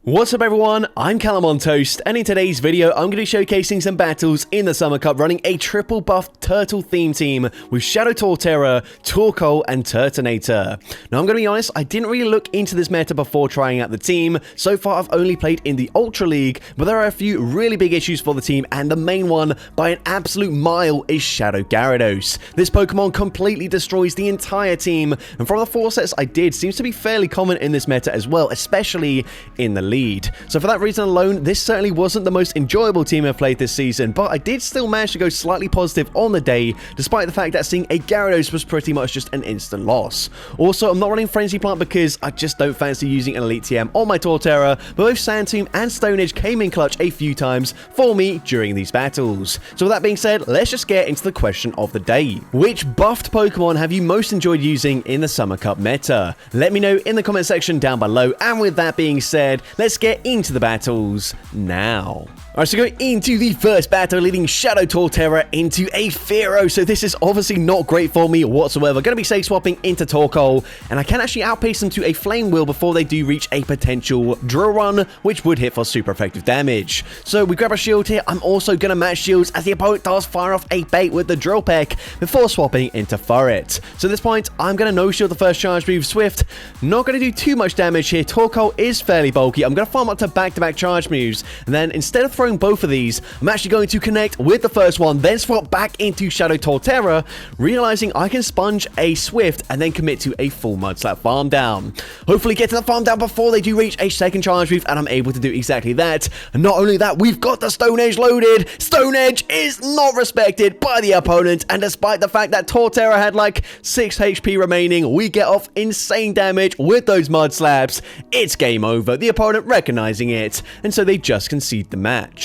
What's up everyone, I'm CallumOnToast, and in today's video I'm going to be showcasing some battles in the Summer Cup running a triple buff turtle theme team with Shadow Torterra, Torkoal and Turtonator. Now I'm going to be honest, I didn't really look into this meta before trying out the team. So far I've only played in the Ultra League, but there are a few really big issues for the team, and the main one by an absolute mile is Shadow Gyarados. This Pokemon completely destroys the entire team, and from the 4 sets I did, seems to be fairly common in this meta as well, especially in the league. So for that reason alone, this certainly wasn't the most enjoyable team I've played this season, but I did still manage to go slightly positive on the day, despite the fact that seeing a Gyarados was pretty much just an instant loss. Also, I'm not running Frenzy Plant because I just don't fancy using an Elite TM on my Torterra, but both Sand Tomb and Stone Edge came in clutch a few times for me during these battles. So with that being said, let's just get into the question of the day. Which buffed Pokemon have you most enjoyed using in the Summer Cup meta? Let me know in the comment section down below, and with that being said, let's get into the battles now. Alright, so going into the first battle, leading Shadow Torterra into a Fearow. So this is obviously not great for me whatsoever. Going to be safe swapping into Torkoal, and I can actually outpace them to a Flame Wheel before they do reach a potential Drill Run, which would hit for super effective damage. So we grab a shield here. I'm also going to match shields as the opponent does fire off a bait with the Drill Peck before swapping into Furret. So at this point, I'm going to no-shield the first charge move Swift. Not going to do too much damage here. Torkoal is fairly bulky. I'm going to farm up to back-to-back charge moves, and then instead of throwing both of these, I'm actually going to connect with the first one, then swap back into Shadow Torterra, realizing I can sponge a Swift and then commit to a full Mud Slap farm down. Hopefully get to the farm down before they do reach a second charge move, and I'm able to do exactly that. And not only that, we've got the Stone Edge loaded. Stone Edge is not respected by the opponent, and despite the fact that Torterra had like 6 HP remaining, we get off insane damage with those Mud Slaps. It's game over, the opponent recognizing it, and so they just concede the match.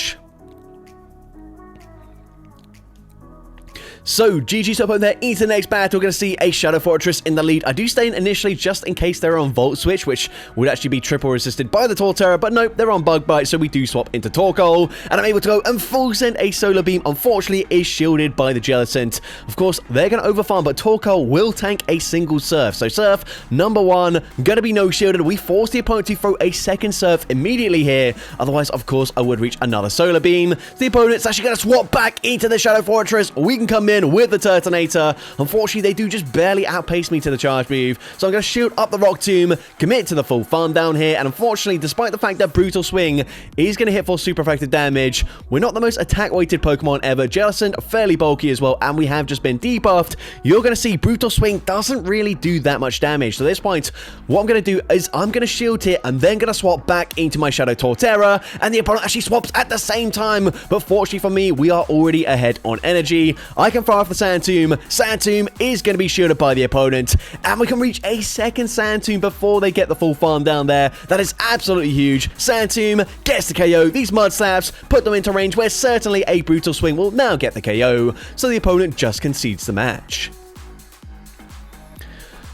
So, GG's up on there into the next battle. We're going to see a Shadow Fortress in the lead. I do stay in initially just in case they're on Volt Switch, which would actually be triple resisted by the Torterra, but nope, they're on Bug Bite, so we do swap into Torkoal, and I'm able to go and full send a Solar Beam. Unfortunately, is shielded by the Jellicent. Of course, they're going to overfarm, but Torkoal will tank a single Surf. So Surf, number 1, going to be no shielded. We force the opponent to throw a second Surf immediately here. Otherwise, of course, I would reach another Solar Beam. The opponent's actually going to swap back into the Shadow Fortress. We can come in with the Turtonator. Unfortunately, they do just barely outpace me to the charge move, so I'm going to shield up the Rock Tomb, commit to the full farm down here, and unfortunately, despite the fact that Brutal Swing is going to hit for super effective damage, we're not the most attack-weighted Pokemon ever. Jellicent, fairly bulky as well, and we have just been debuffed. You're going to see Brutal Swing doesn't really do that much damage. So at this point, what I'm going to do is I'm going to shield here, and then going to swap back into my Shadow Torterra, and the opponent actually swaps at the same time, but fortunately for me, we are already ahead on energy. I can fire off the Sand Tomb. Sand Tomb is going to be shielded by the opponent, and we can reach a second Sand Tomb before they get the full farm down there. That is absolutely huge. Sand Tomb gets the KO. These Mud Slaps put them into range where certainly a Brutal Swing will now get the KO, so the opponent just concedes the match.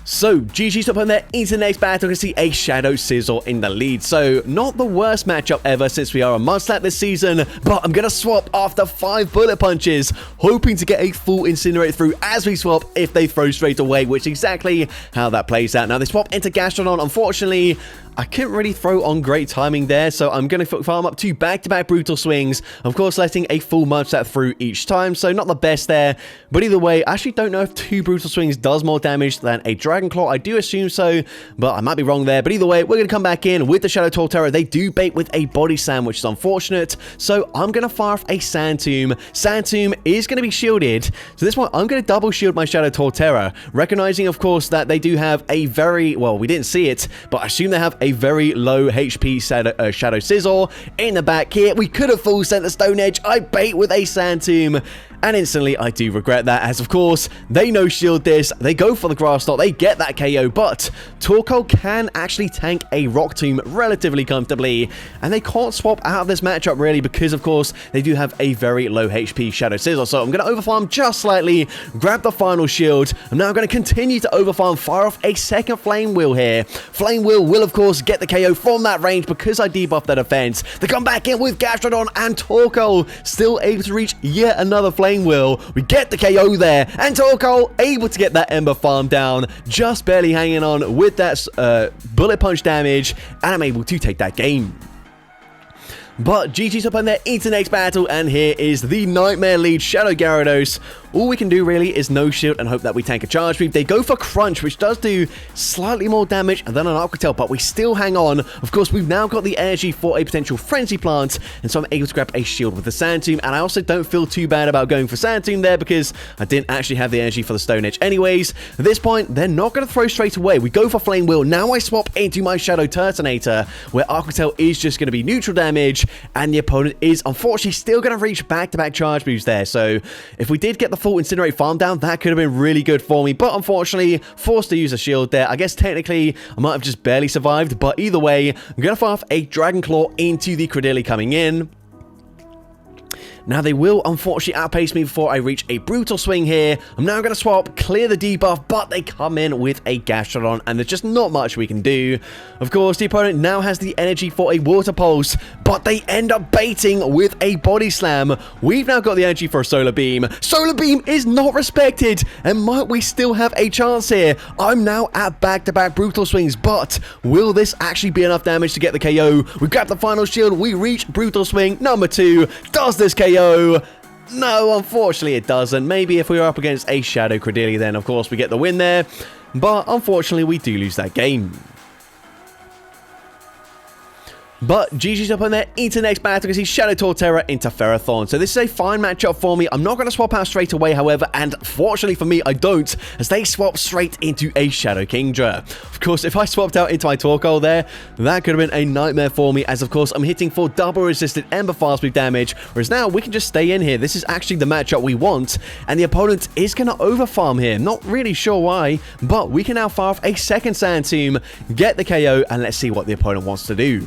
So, GG's up on there into the next battle. We can see a Shadow Scizor in the lead. So, not the worst matchup ever since we are a Mud Slap this season, but I'm going to swap after 5 Bullet Punches, hoping to get a full Incinerate through as we swap if they throw straight away, which is exactly how that plays out. Now, they swap into Gastrodon. Unfortunately, I couldn't really throw on great timing there, so I'm going to farm up to back-to-back Brutal Swings, of course letting a full Mud Slap through each time, so not the best there, but either way, I actually don't know if 2 Brutal Swings does more damage than a Dragon Claw. I do assume so, but I might be wrong there, but either way, we're going to come back in with the Shadow Torterra. They do bait with a Body Slam, which is unfortunate, so I'm going to fire off a Sand Tomb. Sand Tomb is going to be shielded, so this one, I'm going to double shield my Shadow Torterra, recognizing, of course, that they do have a very, well, we didn't see it, but I assume they have a very low HP Shadow Scizor in the back here. We could have full sent the Stone Edge. I bait with a Sand Tomb, and instantly I do regret that, as of course they no shield this. They go for the Grass Knot, they get that KO, but Torkoal can actually tank a Rock Tomb relatively comfortably, and they can't swap out of this matchup really because of course they do have a very low HP Shadow Scizor. So I'm going to overfarm just slightly, grab the final shield. I'm now going to continue to overfarm, fire off a second Flame Wheel here. Flame Wheel will of course get the KO from that range because I debuffed their defense. They come back in with Gastrodon, and Torkoal still able to reach yet another Flame Wheel. We get the KO there, and Torkoal able to get that Ember farm down, just barely hanging on with that Bullet Punch damage, and I'm able to take that game. But GG's up on their into next battle, and here is the Nightmare lead, Shadow Gyarados. All we can do really is no shield and hope that we tank a charge move. They go for Crunch, which does do slightly more damage than an Aqua Tail, but we still hang on. Of course, we've now got the energy for a potential Frenzy Plant, and so I'm able to grab a shield with the Sand Tomb, and I also don't feel too bad about going for Sand Tomb there because I didn't actually have the energy for the Stone Edge anyways. At this point, they're not going to throw straight away. We go for Flame Wheel. Now I swap into my Shadow Turtonator, where Aqua Tail is just going to be neutral damage, and the opponent is unfortunately still going to reach back-to-back charge moves there. So if we did get the full Incinerate farm down, that could have been really good for me, but unfortunately forced to use a shield there. I guess technically I might have just barely survived, but either way, I'm going to fire off a Dragon Claw into the Credilli coming in. Now, they will unfortunately outpace me before I reach a Brutal Swing here. I'm now going to swap, clear the debuff, but they come in with a Gastrodon, and there's just not much we can do. Of course, the opponent now has the energy for a Water Pulse, but they end up baiting with a Body Slam. We've now got the energy for a Solar Beam. Solar Beam is not respected, and might we still have a chance here? I'm now at back-to-back Brutal Swings, but will this actually be enough damage to get the KO? We grab the final shield, we reach Brutal Swing number 2. Does this KO? No, unfortunately it doesn't. Maybe if we were up against a Shadow Credilli, then of course we get the win there. But unfortunately we do lose that game. But GG's up on there into next battle because he's Shadow Torterra into Ferrothorn. So this is a fine matchup for me. I'm not going to swap out straight away, however, and fortunately for me, I don't, as they swap straight into a Shadow Kingdra. Of course, if I swapped out into my Torkoal there, that could have been a nightmare for me, as of course, I'm hitting for double resisted Ember fast move damage, whereas now we can just stay in here. This is actually the matchup we want, and the opponent is going to overfarm here. Not really sure why, but we can now fire off a second Sand Tomb, get the KO, and let's see what the opponent wants to do.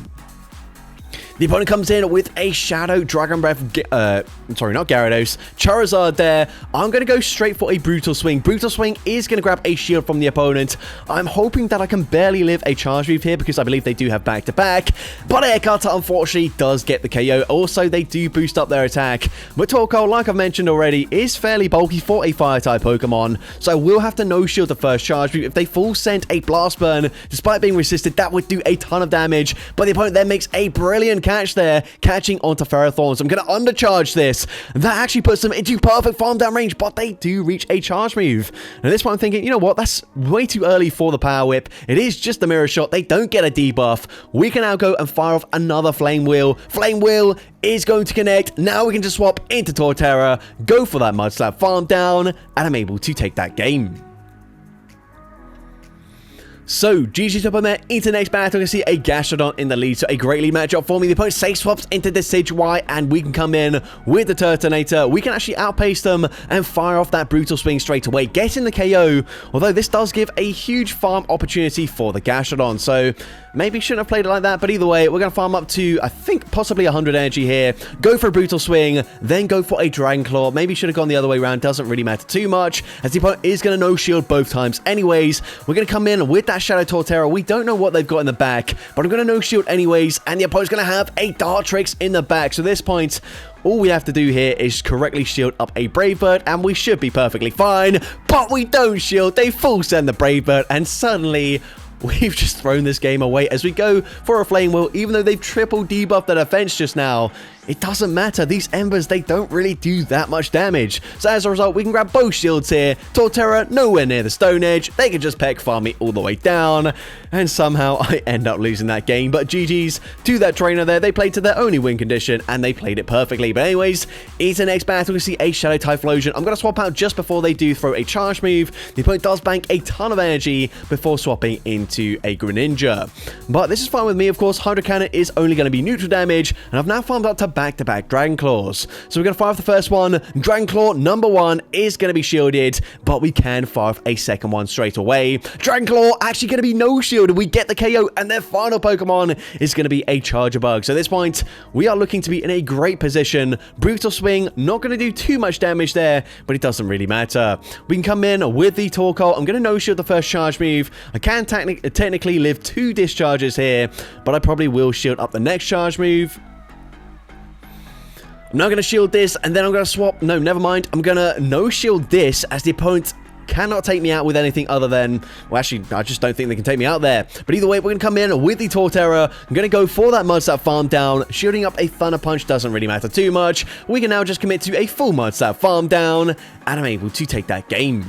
The opponent comes in with a Shadow Dragon Breath, sorry, not Gyarados, Charizard there. I'm going to go straight for a Brutal Swing. Brutal Swing is going to grab a shield from the opponent. I'm hoping that I can barely live a charge move here because I believe they do have back-to-back. But Air Cutter, unfortunately, does get the KO. Also, they do boost up their attack. But Torkoal, like I've mentioned already, is fairly bulky for a Fire-type Pokemon. So I will have to no-shield the first charge move. If they full send a Blast Burn, despite being resisted, that would do a ton of damage. But the opponent then makes a brilliant catch there, catching onto Ferrothorn. So I'm going to undercharge this. That actually puts them into perfect farm down range, but they do reach a charge move. And at this point I'm thinking, you know what, that's way too early for the Power Whip. It is just the Mirror Shot. They don't get a debuff. We can now go and fire off another Flame Wheel. Flame Wheel is going to connect. Now we can just swap into Torterra, go for that Mud Slap farm down, and I'm able to take that game. So, GG's up on there into next battle. You can see a Gastrodon in the lead, so a great lead matchup for me. The opponent safe swaps into the Decidueye, and we can come in with the Turtonator. We can actually outpace them and fire off that Brutal Swing straight away, getting the KO, although this does give a huge farm opportunity for the Gastrodon, so maybe shouldn't have played it like that, but either way, we're going to farm up to, I think, possibly 100 energy here, go for a Brutal Swing, then go for a Dragon Claw. Maybe should have gone the other way around, doesn't really matter too much, as the opponent is going to no-shield both times anyways. We're going to come in with that Shadow Torterra. We don't know what they've got in the back, but I'm going to no-shield anyways, and the opponent's going to have a Dartrix in the back. So at this point, all we have to do here is correctly shield up a Brave Bird, and we should be perfectly fine, but we don't shield. They full send the Brave Bird, and suddenly we've just thrown this game away as we go for a Flame Wheel. Even though they've triple debuffed their defense just now, it doesn't matter. These Embers, they don't really do that much damage. So as a result, we can grab both shields here. Torterra nowhere near the Stone Edge. They can just peck farm me all the way down. And somehow I end up losing that game. But GG's to that trainer there. They played to their only win condition and they played it perfectly. But anyways, into the next battle, we see a Shadow Typhlosion. I'm going to swap out just before they do throw a charge move. The opponent does bank a ton of energy before swapping into a Greninja. But this is fine with me, of course. Hydro Cannon is only going to be neutral damage. And I've now farmed up to back-to-back Dragon Claws. So we're going to fire off the first one. Dragon Claw number 1 is going to be shielded, but we can fire off a second one straight away. Dragon Claw actually going to be no shielded. We get the KO, and their final Pokemon is going to be a Charger Bug. So at this point, we are looking to be in a great position. Brutal Swing, not going to do too much damage there, but it doesn't really matter. We can come in with the Torkoal. I'm going to no-shield the first charge move. I can technically live 2 discharges here, but I probably will shield up the next charge move. I'm now going to shield this, and then I'm going to swap. No, never mind. I'm going to no-shield this as the opponent cannot take me out with anything other than, well, actually, I just don't think they can take me out there. But either way, we're going to come in with the Torterra. I'm going to go for that Mudslap farm down. Shielding up a Thunder Punch doesn't really matter too much. We can now just commit to a full Mudslap farm down, and I'm able to take that game.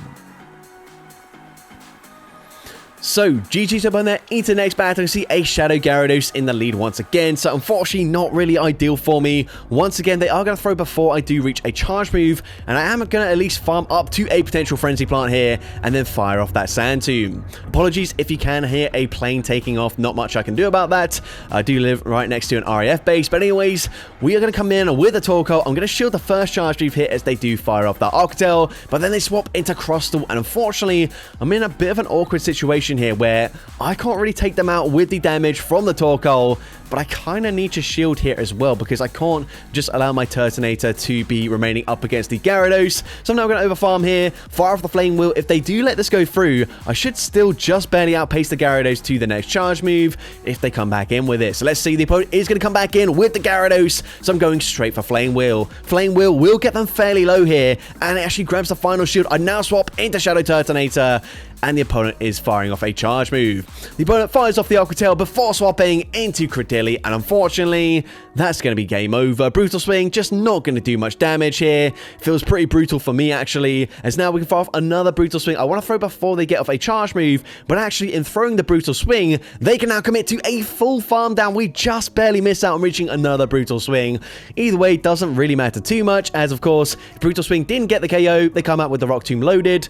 So, GG's up on there into the next battle. See a Shadow Gyarados in the lead once again. So, unfortunately, not really ideal for me. Once again, they are going to throw before I do reach a charge move. And I am going to at least farm up to a potential Frenzy Plant here and then fire off that Sand Tomb. Apologies if you can hear a plane taking off. Not much I can do about that. I do live right next to an RAF base. But anyways, we are going to come in with a Torkoal. I'm going to shield the first charge move here as they do fire off that Octel. But then they swap into Crustle. And unfortunately, I'm in a bit of an awkward situation here where I can't really take them out with the damage from the Torkoal, but I kind of need to shield here as well because I can't just allow my Turtonator to be remaining up against the Gyarados. So I'm now going to overfarm here, fire off the Flame Wheel. If they do let this go through, I should still just barely outpace the Gyarados to the next charge move if they come back in with it. So let's see, the opponent is going to come back in with the Gyarados, so I'm going straight for Flame Wheel. Flame Wheel will get them fairly low here, and it actually grabs the final shield. I now swap into Shadow Turtonator, and the opponent is firing off a charge move. The opponent fires off the Aquatail before swapping into Credilli, and unfortunately, that's going to be game over. Brutal Swing, just not going to do much damage here. Feels pretty brutal for me, actually, as now we can fire off another Brutal Swing. I want to throw before they get off a charge move, but actually, in throwing the Brutal Swing, they can now commit to a full farm down. We just barely miss out on reaching another Brutal Swing. Either way, doesn't really matter too much, as of course, Brutal Swing didn't get the KO. They come out with the Rock Tomb loaded.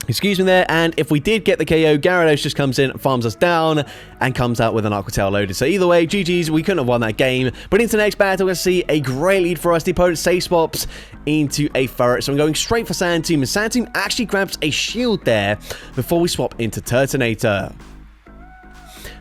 Excuse me there, and if we did get the KO, Gyarados just comes in, farms us down, and comes out with an Aquatail loaded. So either way, GG's, we couldn't have won that game. But into the next battle, we're going to see a great lead for us. The opponent safe swaps into a Ferret, so I'm going straight for Sand Tomb, and Sand Tomb actually grabs a shield there before we swap into Turtonator.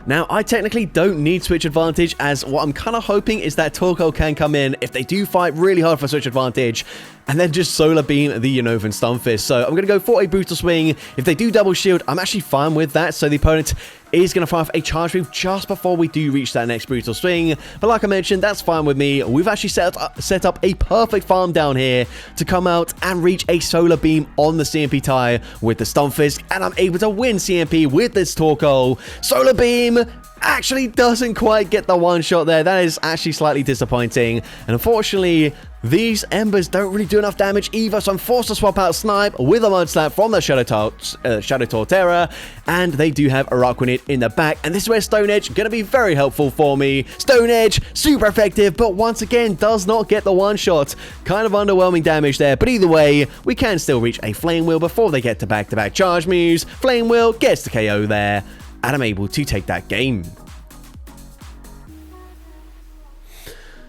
Now, I technically don't need Switch Advantage, as what I'm kind of hoping is that Torkoal can come in if they do fight really hard for Switch Advantage, and then just Solar Beam the Unova Stunfisk. So I'm going to go for a Brutal Swing. If they do double shield, I'm actually fine with that. So the opponent is going to fire off a charge move just before we do reach that next Brutal Swing. But like I mentioned, that's fine with me. We've actually set up a perfect farm down here to come out and reach a Solar Beam on the CMP tie with the Stunfisk, and I'm able to win CMP with this Torkoal. Solar Beam actually doesn't quite get the one shot there. That is actually slightly disappointing, and unfortunately, these Embers don't really do enough damage either, so I'm forced to swap out Snipe with a Mudslap from the Shadow Torterra, and they do have Araquanid in the back, and this is where Stone Edge going to be very helpful for me. Stone Edge, super effective, but once again, does not get the one shot. Kind of underwhelming damage there, but either way, we can still reach a Flame Wheel before they get to back-to-back charge moves. Flame Wheel gets the KO there, and I'm able to take that game.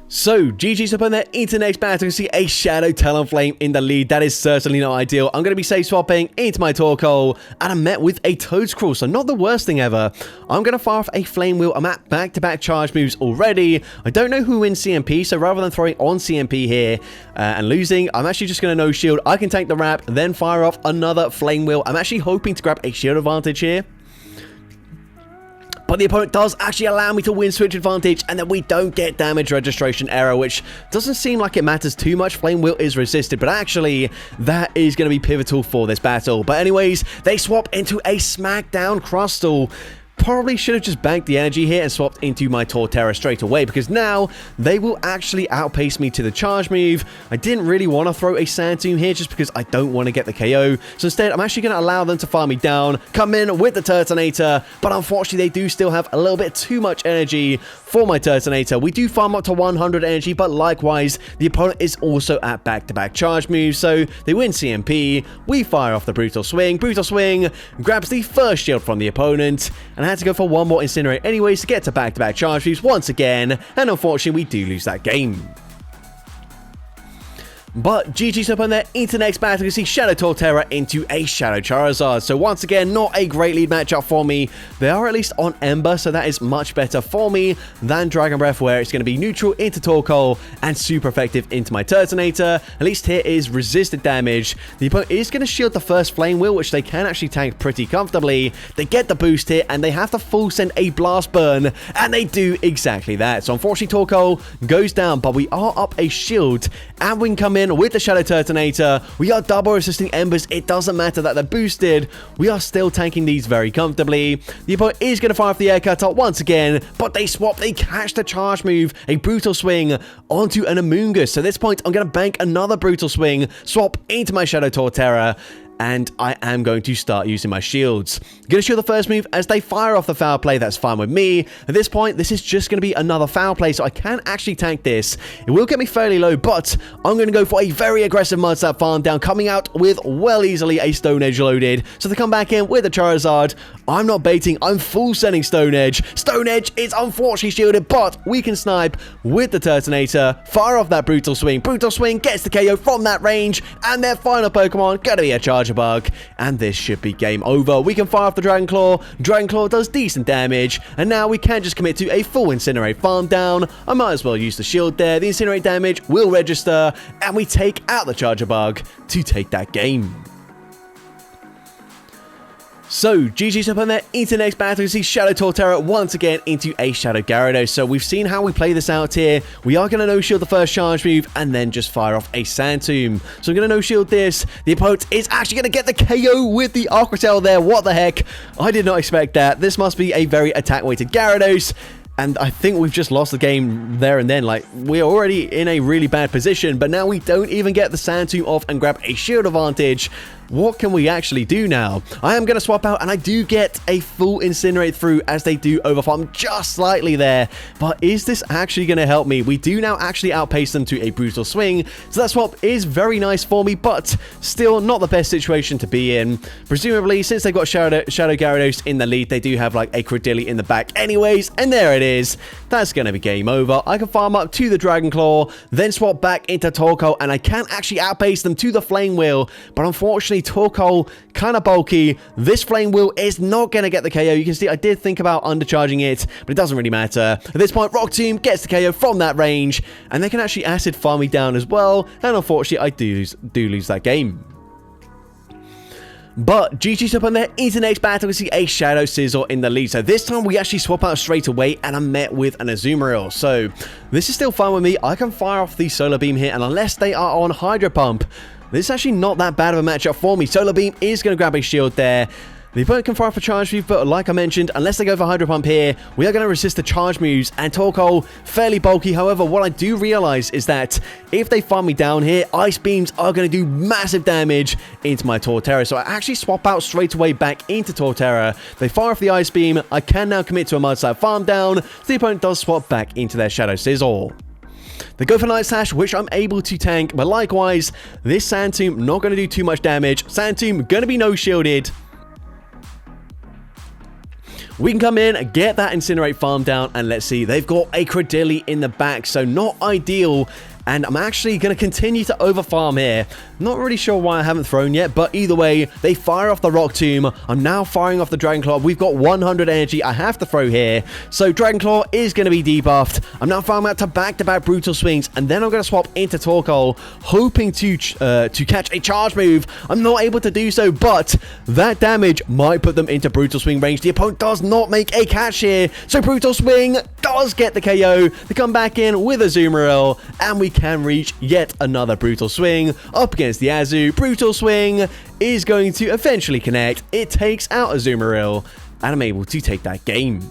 So, GG's up on there into the next battle. You see a Shadow Talonflame in the lead. That is certainly not ideal. I'm going to be safe swapping into my Torkoal, and I'm met with a Toedscrawl, so not the worst thing ever. I'm going to fire off a Flame Wheel. I'm at back-to-back charge moves already. I don't know who wins CMP, so rather than throwing on CMP here and losing, I'm actually just going to no shield. I can tank the wrap, then fire off another Flame Wheel. I'm actually hoping to grab a shield advantage here, but the opponent does actually allow me to win Switch Advantage, and then we don't get damage registration error, which doesn't seem like it matters too much. Flame Wheel is resisted, but actually, that is going to be pivotal for this battle. But anyways, they swap into a Smackdown Crustle. Probably should have just banked the energy here and swapped into my Torterra straight away, because now they will actually outpace me to the charge move. I didn't really want to throw a Sand Tomb here just because I don't want to get the KO. So instead, I'm actually going to allow them to farm me down, come in with the Turtonator, but unfortunately, they do still have a little bit too much energy for my Turtonator. We do farm up to 100 energy, but likewise, the opponent is also at back-to-back charge moves, so they win CMP. We fire off the Brutal Swing. Brutal Swing grabs the first shield from the opponent, and I had to go for one more Incinerate anyways to get to back-to-back charge moves once again, and unfortunately we do lose that game. But GG's up on there into the next battle. You see Shadow Torterra into a Shadow Charizard. So once again, not a great lead matchup for me. They are at least on Ember, so that is much better for me than Dragon Breath, where it's going to be neutral into Torkoal and super effective into my Turtonator. At least here is resisted damage. The opponent is going to shield the first Flame Wheel, which they can actually tank pretty comfortably. They get the boost here, and they have to full send a Blast Burn, and they do exactly that. So unfortunately, Torkoal goes down, but we are up a shield, and we can come in in with the Shadow Turtonator. We are double resisting Embers. It doesn't matter that they're boosted. We are still tanking these very comfortably. The opponent is going to fire off the Air Cutter once again, but they swap. They catch the charge move, a Brutal Swing onto an Amoonguss. So at this point, I'm going to bank another Brutal Swing, swap into my Shadow Torterra, and I am going to start using my shields. Going to shield the first move as they fire off the foul play. That's fine with me. At this point, this is just going to be another foul play, so I can actually tank this. It will get me fairly low, but I'm going to go for a very aggressive Mud Slap farm down, coming out with well easily a Stone Edge loaded. So they come back in with a Charizard. I'm not baiting. I'm full sending Stone Edge. Stone Edge is unfortunately shielded, but we can snipe with the Turtonator. Fire off that Brutal Swing. Brutal Swing gets the KO from that range, and their final Pokemon going to be a Charge Bug, and this should be game over. We can fire off the Dragon Claw. Dragon Claw does decent damage, and now we can just commit to a full Incinerate farm down. I might as well use the shield there. The Incinerate damage will register, and we take out the Charger Bug to take that game. So, GG's up on there into the next battle. You see Shadow Torterra once again into a Shadow Gyarados. So, we've seen how we play this out here. We are going to no-shield the first charge move and then just fire off a Sand Tomb. So, I'm going to no-shield this. The opponent is actually going to get the KO with the Aqua Tail there. What the heck? I did not expect that. This must be a very attack-weighted Gyarados. And I think we've just lost the game there and then. Like, we're already in a really bad position, but now we don't even get the Sand Tomb off and grab a shield advantage. What can we actually do now? I am going to swap out, and I do get a full Incinerate through as they do overfarm just slightly there. But is this actually going to help me? We do now actually outpace them to a Brutal Swing, so that swap is very nice for me, but still not the best situation to be in. Presumably, since they've got Shadow Gyarados in the lead, they do have like a Credilli in the back anyways, and there it is. That's going to be game over. I can farm up to the Dragon Claw, then swap back into Torkoal, and I can actually outpace them to the Flame Wheel, but unfortunately, Torkoal kind of bulky. This Flame Wheel is not going to get the KO. You can see I did think about undercharging it, but it doesn't really matter. At this point, Rock Tomb gets the KO from that range, and they can actually Acid farm me down as well, and unfortunately, I do lose that game. But GG's up on there into the next battle. We see a Shadow Scizor in the lead. So this time we actually swap out straight away, and I'm met with an Azumarill. So this is still fine with me. I can fire off the Solar Beam here, and unless they are on Hydro Pump, this is actually not that bad of a matchup for me. Solar Beam is going to grab a shield there. The opponent can fire for charge move, but like I mentioned, unless they go for Hydro Pump here, we are going to resist the charge moves, and Torkoal, fairly bulky. However, what I do realize is that if they farm me down here, Ice Beams are going to do massive damage into my Torterra. So I actually swap out straight away back into Torterra. They fire off the Ice Beam. I can now commit to a Mud Slap farm down. So the opponent does swap back into their Shadow Scizor. They go for Night Slash, which I'm able to tank, but likewise, this Sand Tomb not going to do too much damage. Sand Tomb going to be no-shielded. We can come in, get that Incinerate farm down, and let's see, they've got a Credilli in the back, so not ideal. And I'm actually going to continue to overfarm here. Not really sure why I haven't thrown yet, but either way, they fire off the Rock Tomb. I'm now firing off the Dragon Claw. We've got 100 energy I have to throw here. So Dragon Claw is going to be debuffed. I'm now farming out to back-to-back Brutal Swings, and then I'm going to swap into Torkoal, hoping to catch a charge move. I'm not able to do so, but that damage might put them into Brutal Swing range. The opponent does not make a catch here, so Brutal Swing does get the KO. They come back in with a Azumarill, and we can reach yet another Brutal Swing up against the Azu. Brutal Swing is going to eventually connect. It takes out Azumarill, and I'm able to take that game.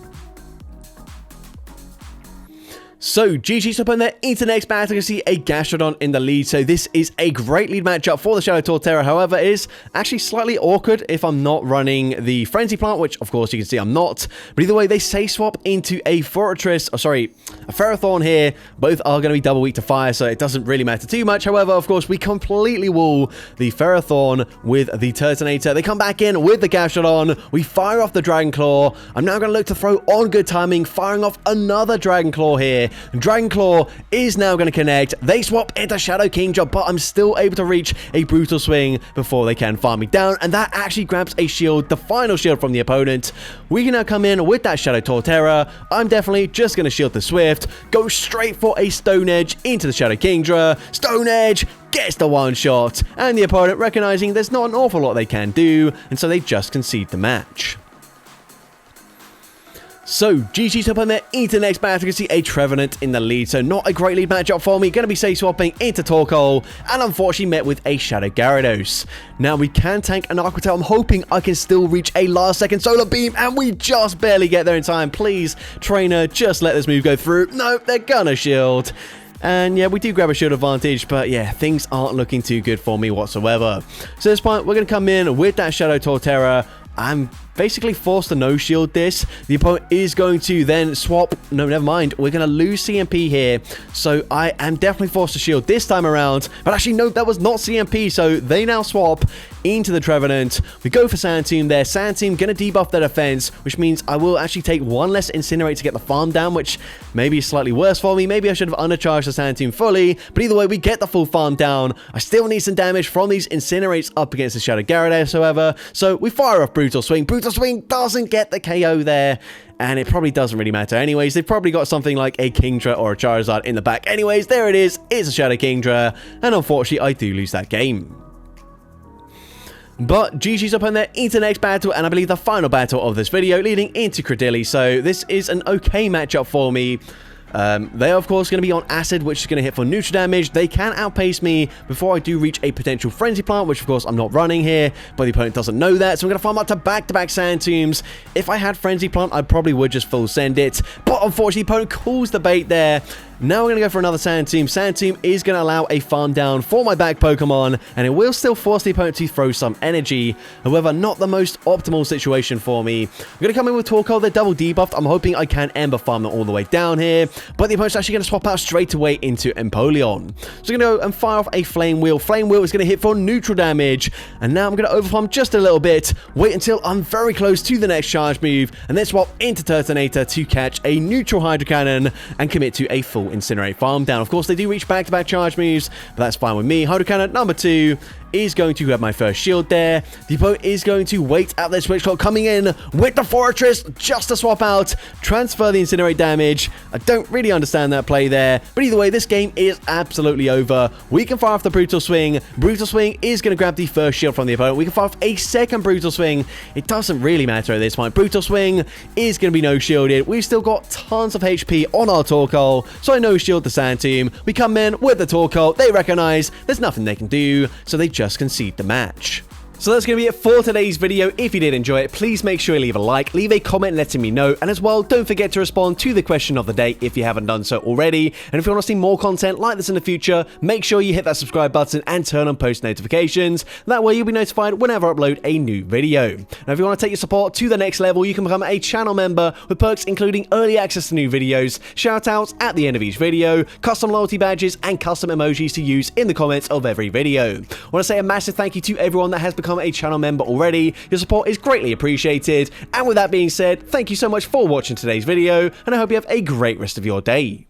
So, GG's up on there into the next battle. You can see a Gastrodon in the lead. So, this is a great lead matchup for the Shadow Torterra. However, it is actually slightly awkward if I'm not running the Frenzy Plant, which, of course, you can see I'm not. But either way, they say swap into a Ferrothorn here. Both are going to be double weak to fire, so it doesn't really matter too much. However, of course, we completely wall the Ferrothorn with the Turtonator. They come back in with the Gastrodon. We fire off the Dragon Claw. I'm now going to look to throw on good timing, firing off another Dragon Claw here. Dragon Claw is now going to connect. They swap into Shadow Kingdra, but I'm still able to reach a Brutal Swing before they can farm me down, and that actually grabs a shield, the final shield from the opponent. We can now come in with that Shadow Torterra. I'm definitely just going to shield the Swift, go straight for a Stone Edge into the Shadow Kingdra. Stone Edge gets the one shot, and the opponent recognizing there's not an awful lot they can do, and so they just concede the match. So, GG's up on there into the next battle. You can see a Trevenant in the lead, so not a great lead matchup for me. Going to be safe swapping into Torkoal, and unfortunately met with a Shadow Gyarados. Now, we can tank an Aqua Tail. I'm hoping I can still reach a last second Solar Beam, and we just barely get there in time. Please, trainer, just let this move go through. No, they're gonna shield. And yeah, we do grab a shield advantage, but yeah, things aren't looking too good for me whatsoever. So at this point, we're going to come in with that Shadow Torterra. I'm basically forced to no-shield this. The opponent is going to then swap. No, never mind. We're going to lose CMP here. So I am definitely forced to shield this time around. But actually, no, that was not CMP. So they now swap into the Trevenant. We go for Sand Tomb there. Sand Tomb going to debuff their defense, which means I will actually take one less Incinerate to get the farm down, which maybe is slightly worse for me. Maybe I should have undercharged the Sand Tomb fully. But either way, we get the full farm down. I still need some damage from these Incinerates up against the Shadow Gyarados, however. So we fire off Brutal Swing. Brutal Swing doesn't get the KO there, and it probably doesn't really matter anyways. They've probably got something like a Kingdra or a Charizard in the back anyways. There it is. It's a Shadow Kingdra, and unfortunately I do lose that game. But GG's up on there into the next battle, and I believe the final battle of this video, leading into Cradilly. So this is an okay matchup for me. They are, of course, going to be on Acid, which is going to hit for neutral damage. They can outpace me before I do reach a potential Frenzy Plant, which, of course, I'm not running here, but the opponent doesn't know that, so I'm going to farm up to back-to-back Sand Tombs. If I had Frenzy Plant, I probably would just full send it, but unfortunately, the opponent calls the bait there. Now we're going to go for another Sand Tomb. Sand Tomb is going to allow a farm down for my back Pokemon, and it will still force the opponent to throw some energy. However, not the most optimal situation for me. I'm going to come in with Torkoal. They're double debuffed. I'm hoping I can Ember Farm them all the way down here, but the opponent's actually going to swap out straight away into Empoleon. So I'm going to go and fire off a Flame Wheel. Flame Wheel is going to hit for neutral damage, and now I'm going to overfarm just a little bit, wait until I'm very close to the next charge move, and then swap into Turtonator to catch a neutral Hydro Cannon and commit to a full Incinerate farm down. Of course, they do reach back-to-back charge moves, but that's fine with me. Hydro Cannon number 2 is going to grab my first shield there. The opponent is going to wait at their switch clock, coming in with the Fortress just to swap out, transfer the Incinerate damage. I don't really understand that play there, but either way, this game is absolutely over. We can fire off the Brutal Swing. Brutal Swing is going to grab the first shield from the opponent. We can fire off a second Brutal Swing. It doesn't really matter at this point. Brutal Swing is going to be no-shielded. We've still got tons of HP on our Torkoal, so I no-shield the Sand Tomb. We come in with the Torkoal. They recognize there's nothing they can do, so they just concede the match. So that's going to be it for today's video. If you did enjoy it, please make sure you leave a like, leave a comment letting me know, and as well, don't forget to respond to the question of the day if you haven't done so already. And if you want to see more content like this in the future, make sure you hit that subscribe button and turn on post notifications. That way you'll be notified whenever I upload a new video. Now, if you want to take your support to the next level, you can become a channel member with perks including early access to new videos, shoutouts at the end of each video, custom loyalty badges, and custom emojis to use in the comments of every video. I want to say a massive thank you to everyone that has become a channel member already. Your support is greatly appreciated. And with that being said, thank you so much for watching today's video, and I hope you have a great rest of your day.